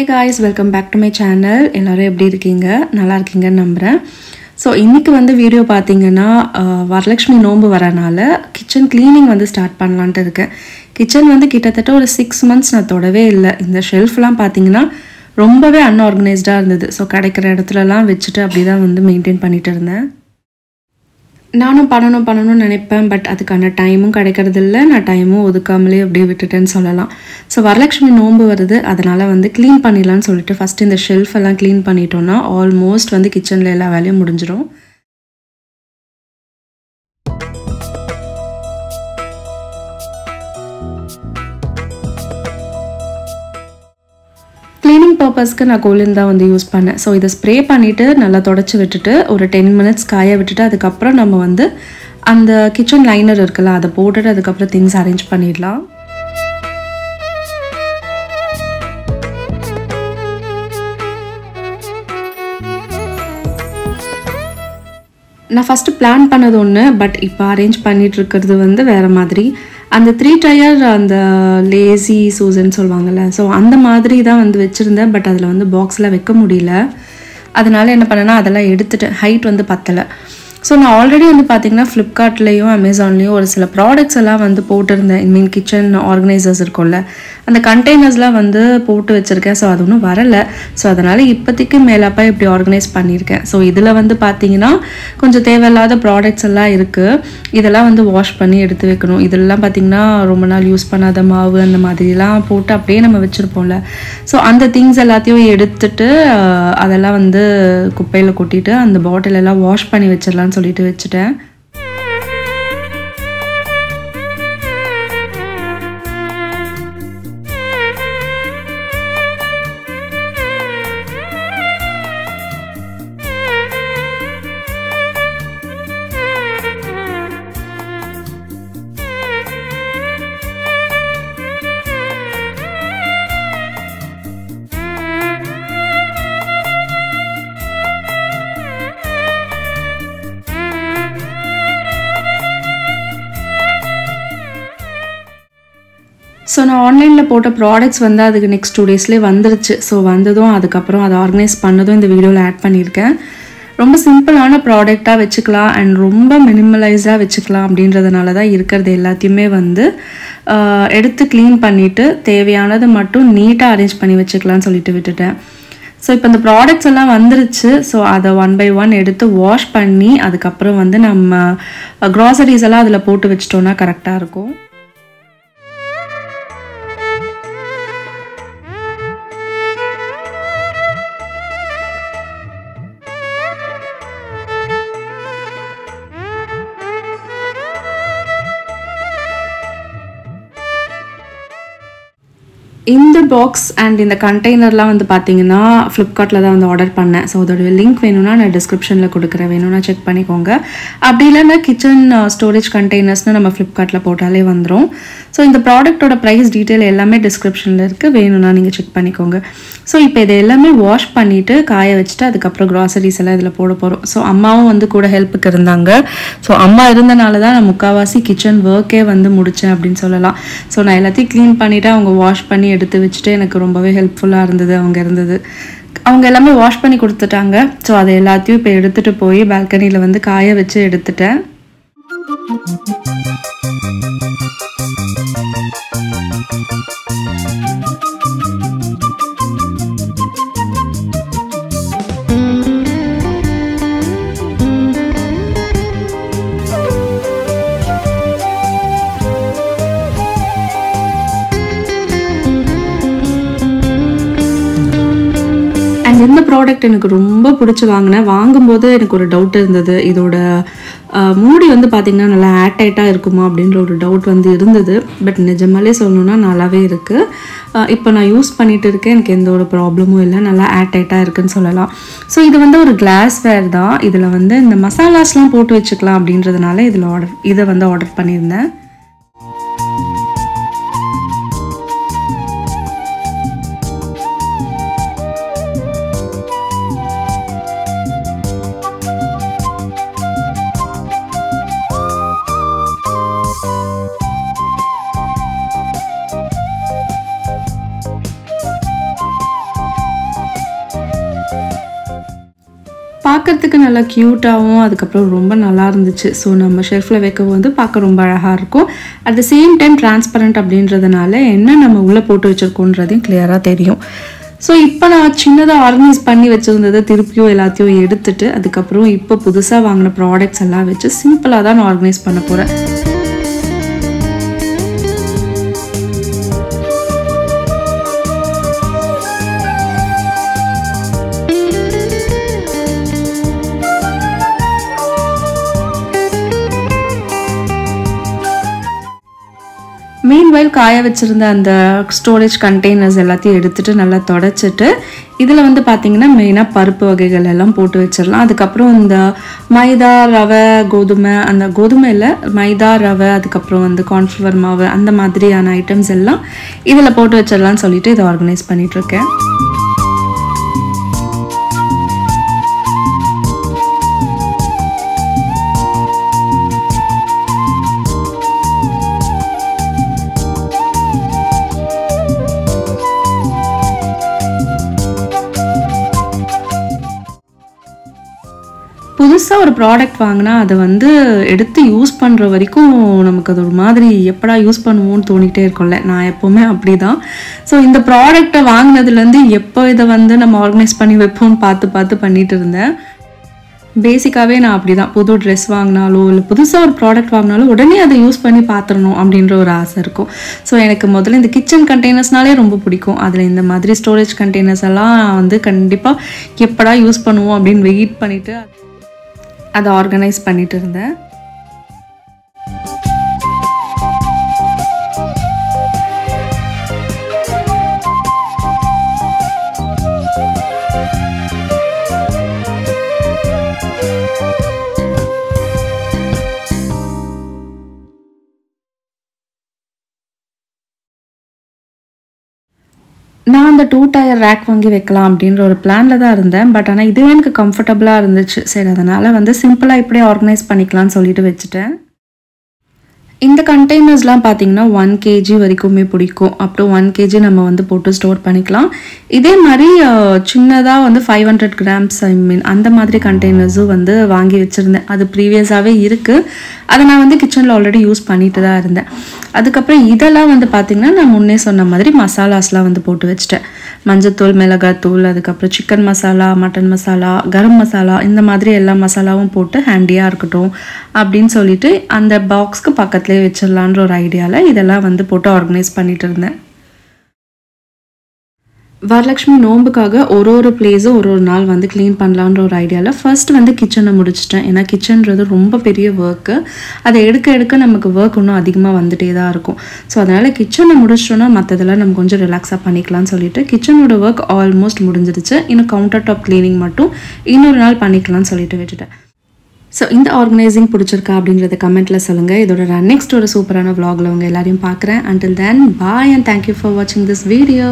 Hey guys, welcome back to my channel. எல்லாரும் எப்படி இருக்கீங்க? நல்லா இருக்கீங்கன்னு நம்புறேன். ஸோ இன்றைக்கி வந்து வீடியோ பார்த்தீங்கன்னா வரலட்சுமி நோன்பு வரனால கிச்சன் க்ளீனிங் வந்து ஸ்டார்ட் பண்ணலான்ட்டு இருக்கேன். கிச்சன் வந்து கிட்டத்தட்ட ஒரு 6 months நான் தொடவே இல்லை. இந்த ஷெல்ஃப்லாம் பார்த்தீங்கன்னா ரொம்பவே அன்ஆர்கனைஸ்டாக இருந்தது. ஸோ கிடைக்கிற இடத்துலலாம் வச்சுட்டு அப்படி தான் வந்து மெயின்டைன் பண்ணிகிட்டு இருந்தேன். நானும் பண்ணணும்னு நினைப்பேன், பட் அதுக்கான டைமும் கிடைக்கிறதில்ல. நான் டைமும் ஒதுக்காமலே அப்படியே விட்டுட்டேன்னு சொல்லலாம். ஸோ வரலட்சுமி நோன்பு வருது, அதனால் வந்து க்ளீன் பண்ணிடலான்னு சொல்லிட்டு ஃபஸ்ட்டு இந்த ஷெல்ஃப் எல்லாம் க்ளீன் பண்ணிட்டோன்னா ஆல்மோஸ்ட் வந்து கிச்சனில் எல்லா வேலையும் முடிஞ்சிடும். க்ளீனிங் பர்பஸ்க்கு நான் கோலின் தான் வந்து யூஸ் பண்ணேன். ஸோ இதை ஸ்ப்ரே பண்ணிவிட்டு நல்லா தொடச்சி விட்டுட்டு ஒரு 10 minutes காய விட்டுட்டு அதுக்கப்புறம் நம்ம வந்து அந்த கிச்சன் லைனர் இருக்குல்ல அதை போட்டுட்டு அதுக்கப்புறம் திங்ஸ் அரேஞ்ச் பண்ணிடலாம். நான் ஃபஸ்ட்டு பிளான் பண்ணது ஒன்று, பட் இப்போ அரேஞ்ச் பண்ணிகிட்டு இருக்கிறது வந்து வேறு மாதிரி. அந்த 3 tier அந்த லேசி சூசன் சொல்லுவாங்கள்ல, ஸோ அந்த மாதிரி தான் வந்து வச்சுருந்தேன். பட் அதில் வந்து பாக்ஸில் வைக்க முடியல. அதனால் என்ன பண்ணேன்னா அதெல்லாம் எடுத்துகிட்டு ஹைட் வந்து பத்தலை. ஸோ நான் ஆல்ரெடி வந்து பார்த்திங்கன்னா ஃப்ளிப்கார்ட்லேயும் அமேசான்லேயும் ஒரு சில ப்ராடக்ட்ஸ் எல்லாம் வந்து போட்டிருந்தேன். மீன் கிச்சன் ஆர்கனைசர்ஸ் இருக்கும்ல, அந்த கண்டெய்னர்ஸ்லாம் வந்து போட்டு வச்சுருக்கேன். ஸோ அது ஒன்றும் வரலை. ஸோ அதனால் இப்போதைக்கு மேலாப்பா இப்படி ஆர்கனைஸ் பண்ணியிருக்கேன். ஸோ இதில் வந்து பார்த்திங்கன்னா கொஞ்சம் தேவையில்லாத ப்ராடக்ட்ஸ் எல்லாம் இருக்குது. இதெல்லாம் வந்து வாஷ் பண்ணி எடுத்து வைக்கணும். இதெல்லாம் பார்த்திங்கன்னா ரொம்ப நாள் யூஸ் பண்ணாத மாவு அந்த மாதிரிலாம் போட்டு அப்படியே நம்ம வச்சுருப்போம்ல. ஸோ அந்த திங்ஸ் எல்லாத்தையும் எடுத்துட்டு அதெல்லாம் வந்து குப்பையில் கொட்டிட்டு அந்த பாட்டில் எல்லாம் வாஷ் பண்ணி வச்சிடலான்னு சொல்லிட்டு வச்சுட்டேன். ஸோ நான் ஆன்லைனில் போட்ட ப்ராடக்ட்ஸ் வந்து அதுக்கு நெக்ஸ்ட் 2 daysலேயே வந்துருச்சு. ஸோ வந்ததும் அதுக்கப்புறம் அதை ஆர்கனைஸ் பண்ணதும் இந்த வீடியோவில் ஆட் பண்ணியிருக்கேன். ரொம்ப சிம்பிளான ப்ராடக்டாக வச்சுக்கலாம் அண்ட் ரொம்ப மினிமலைஸாக வச்சுக்கலாம் அப்படின்றதுனால தான் இருக்கிறது எல்லாத்தையுமே வந்து எடுத்து க்ளீன் பண்ணிவிட்டு தேவையானது மட்டும் நீட்டாக அரேஞ்ச் பண்ணி வச்சுக்கலான்னு சொல்லிட்டு விட்டுட்டேன். ஸோ இப்போ இந்த ப்ராடக்ட்ஸ் எல்லாம் வந்துருச்சு. ஸோ அதை 1 by 1 எடுத்து வாஷ் பண்ணி அதுக்கப்புறம் வந்து நம்ம க்ராசரிஸ் எல்லாம் அதில் போட்டு வச்சிட்டோன்னா கரெக்டாக இருக்கும். இந்த பாக்ஸ் அண்ட் இந்த கண்டெய்னர்லாம் வந்து பார்த்தீங்கன்னா ஃப்ளிப்கார்ட்டில் தான் வந்து ஆர்டர் பண்ணேன். ஸோ அதோடைய லிங்க் வேணும்னா நான் டிஸ்கிரிப்ஷனில் கொடுக்குறேன், வேணும்னா செக் பண்ணிக்கோங்க. அப்படி இல்லைன்னா கிச்சன் ஸ்டோரேஜ் கண்டெய்னர்ஸ்னு நம்ம ஃப்ளிப்கார்ட்டில் போட்டாலே வந்துடும். ஸோ இந்த ப்ராடக்ட்டோட ப்ரைஸ் டீட்டெயில் எல்லாமே டிஸ்கிரிப்ஷனில் இருக்குது, வேணும்னா நீங்கள் செக் பண்ணிக்கோங்க. ஸோ இப்போ இதை எல்லாமே வாஷ் பண்ணிவிட்டு காய வச்சுட்டு அதுக்கப்புறம் க்ராசரிஸ் எல்லாம் இதில் போட போகிறோம். ஸோ அம்மாவும் வந்து கூட ஹெல்ப்புக்கு இருந்தாங்க. ஸோ அம்மா இருந்தனால தான் நான் முக்கால்வாசி கிச்சன் ஒர்க்கே வந்து முடித்தேன் அப்படின்னு சொல்லலாம். ஸோ நான் எல்லாத்தையும் க்ளீன் பண்ணிவிட்டு அவங்க வாஷ் பண்ணி எடுத்து வச்சுட்டு எனக்கு ரொம்பவே ஹெல்ப்ஃபுல்லாக இருந்தது. அவங்க எல்லாமே வாஷ் பண்ணி கொடுத்துட்டாங்க. ஸோ அதை எல்லாத்தையும் இப்போ எடுத்துகிட்டு போய் பால்கனியில் வந்து காய வச்சு எடுத்துட்டேன். இந்த ப்ராடக்ட் எனக்கு ரொம்ப பிடிச்சி வாங்கினேன். வாங்கும்போது எனக்கு ஒரு டவுட் இருந்தது, இதோட மூடி வந்து பார்த்திங்கன்னா நல்லா ஏர்டைட்டாக இருக்குமா அப்படின்ற ஒரு டவுட் வந்து இருந்தது. பட் நிஜமாலே சொல்லணுன்னா நல்லாவே இருக்குது. இப்போ நான் யூஸ் பண்ணிகிட்டு இருக்கேன், எனக்கு எந்த ஒரு ப்ராப்ளமும் இல்லை, நல்லா ஏர்டைட்டாக இருக்குதுன்னு சொல்லலாம். ஸோ இது வந்து ஒரு கிளாஸ்வேர் தான். இதில் வந்து இந்த மசாலாஸ்லாம் போட்டு வச்சுக்கலாம் அப்படின்றதுனால இதை வந்து ஆர்டர் பண்ணியிருந்தேன். பார்க்கறதுக்கு நல்லா க்யூட்டாகவும் அதுக்கப்புறம் ரொம்ப நல்லா இருந்துச்சு. ஸோ நம்ம ஷெல்ஃபில் வைக்கவும் வந்து பார்க்க ரொம்ப அழகாக இருக்கும். At the same time transparent அப்படின்றதுனால என்ன நம்ம உள்ளே போட்டு வச்சுருக்கோன்றதையும் கிளியராக தெரியும். ஸோ இப்போ நான் சின்னதாக ஆர்கனைஸ் பண்ணி வச்சுருந்ததை திருப்பியும் எல்லாத்தையும் எடுத்துட்டு அதுக்கப்புறம் இப்போ புதுசாக வாங்கின ப்ராடக்ட்ஸ் எல்லாம் வச்சு சிம்பிளாக தான் நான் ஆர்கனைஸ் பண்ண போகிறேன். மீன்வைல் காய வச்சுருந்த அந்த ஸ்டோரேஜ் கண்டெய்னர்ஸ் எல்லாத்தையும் எடுத்துகிட்டு நல்லா தொடச்சிட்டு இதில் வந்து பார்த்திங்கன்னா மெயினாக பருப்பு வகைகள் எல்லாம் போட்டு வச்சிடலாம். அதுக்கப்புறம் இந்த மைதா ரவை கோதுமை, அந்த கோதுமை இல்லை மைதா ரவை, அதுக்கப்புறம் வந்து கார்ன்ஃப்ளவர் மாவு, அந்த மாதிரியான ஐட்டம்ஸ் எல்லாம் இதில் போட்டு வச்சிடலான்னு சொல்லிட்டு இதை ஆர்கனைஸ் பண்ணிகிட்ருக்கேன். புதுசாக ஒரு ப்ராடக்ட் வாங்கினா அதை வந்து எடுத்து யூஸ் பண்ணுற வரைக்கும் நமக்கு அது ஒரு மாதிரி எப்படா யூஸ் பண்ணுவோன்னு தோணிகிட்டே இருக்கும்ல. நான் எப்போவுமே அப்படி தான். ஸோ இந்த ப்ராடக்டை வாங்கினதுலேருந்து எப்போ இதை வந்து நம்ம ஆர்கனைஸ் பண்ணி வைப்போம்னு பார்த்து பண்ணிகிட்டு இருந்தேன். பேசிக்காகவே நான் அப்படி தான். புது ட்ரெஸ் வாங்கினாலோ இல்லை புதுசாக ஒரு ப்ராடக்ட் வாங்கினாலும் உடனே அதை யூஸ் பண்ணி பார்த்துடணும் அப்படின்ற ஒரு ஆசை இருக்கும். ஸோ எனக்கு முதல்ல இந்த கிச்சன் கண்டெய்னர்ஸ்னாலே ரொம்ப பிடிக்கும். அதில் இந்த மாதிரி ஸ்டோரேஜ் கண்டெய்னர்ஸ் எல்லாம் வந்து கண்டிப்பாக எப்படா யூஸ் பண்ணுவோம் அப்படின்னு வெயிட் பண்ணிவிட்டு அதை ஆர்கனைஸ் பண்ணிட்டு இருந்தேன். நான் அந்த 2 டயர் ரேக் வாங்கி வைக்கலாம் அப்படின்ற ஒரு பிளானில் தான் இருந்தேன். பட் ஆனால் இதுவே எனக்கு கம்ஃபர்டபுளாக இருந்துச்சு. சரி, அதனால் வந்து சிம்பிளாக இப்படியே ஆர்கனைஸ் பண்ணிக்கலாம்னு சொல்லிட்டு வச்சுட்டேன். இந்த கண்டெய்னர்ஸ்லாம் பார்த்தீங்கன்னா 1 kg வரைக்குமே பிடிக்கும். அப்புறம் 1 kg நம்ம வந்து போட்டு ஸ்டோர் பண்ணிக்கலாம். இதே மாதிரி சின்னதாக வந்து 500 grams அந்த மாதிரி கண்டெய்னர்ஸும் வந்து வாங்கி வச்சுருந்தேன். அது ப்ரீவியஸாகவே இருக்குது. அதை நான் வந்து கிச்சனில் ஆல்ரெடி யூஸ் பண்ணிட்டு தான் இருந்தேன். அதுக்கப்புறம் இதெல்லாம் வந்து பார்த்திங்கன்னா நான் முன்னே சொன்ன மாதிரி மசாலாஸ்லாம் வந்து போட்டு வச்சுட்டேன். மஞ்சத்தூள், மிளகாத்தூள், அதுக்கப்புறம் சிக்கன் மசாலா, மட்டன் மசாலா, கரம் மசாலா, இந்த மாதிரி எல்லா மசாலாவும் போட்டு ஹேண்டியாக இருக்கட்டும் அப்படின்னு சொல்லிட்டு அந்த பாக்ஸ்க்கு பக்கத்துலேயே வச்சிடலான்ற ஒரு ஐடியாவில் இதெல்லாம் வந்து போட்டு ஆர்கனைஸ் பண்ணிட்டு இருந்தேன். வரலட்சுமி நோம்புக்காக ஒரு பிளேஸும் ஒரு நாள் வந்து க்ளீன் பண்ணலான்ற ஒரு ஐடியாவில் ஃபர்ஸ்ட் வந்து கிச்சனை முடிச்சிட்டேன். ஏன்னா கிச்சன்றது ரொம்ப பெரிய ஒர்க்கு. அதை எடுக்க நமக்கு ஒர்க் இன்னும் அதிகமாக வந்துட்டே தான் இருக்கும். ஸோ அதனால் கிச்சனை முடிச்சிட்டோன்னா மற்றதெல்லாம் நம்ம கொஞ்சம் ரிலாக்ஸாக பண்ணிக்கலாம்னு சொல்லிட்டு கிச்சனோட ஒர்க் ஆல்மோஸ்ட் முடிஞ்சிடுச்சு. இன்னும் கவுண்டர் டாப் க்ளீனிங் மட்டும் இன்னொரு நாள் பண்ணிக்கலாம்னு சொல்லிட்டு விட்டுட்டேன். ஸோ இந்த ஆர்கனைசிங் பிடிச்சிருக்கா அப்படின்றத கமெண்ட்டில் சொல்லுங்கள். இதோட நான் நெக்ஸ்ட் ஒரு சூப்பரான vlogல உங்கள் எல்லாரையும் பார்க்குறேன். Until then, bye and thank you for watching this video.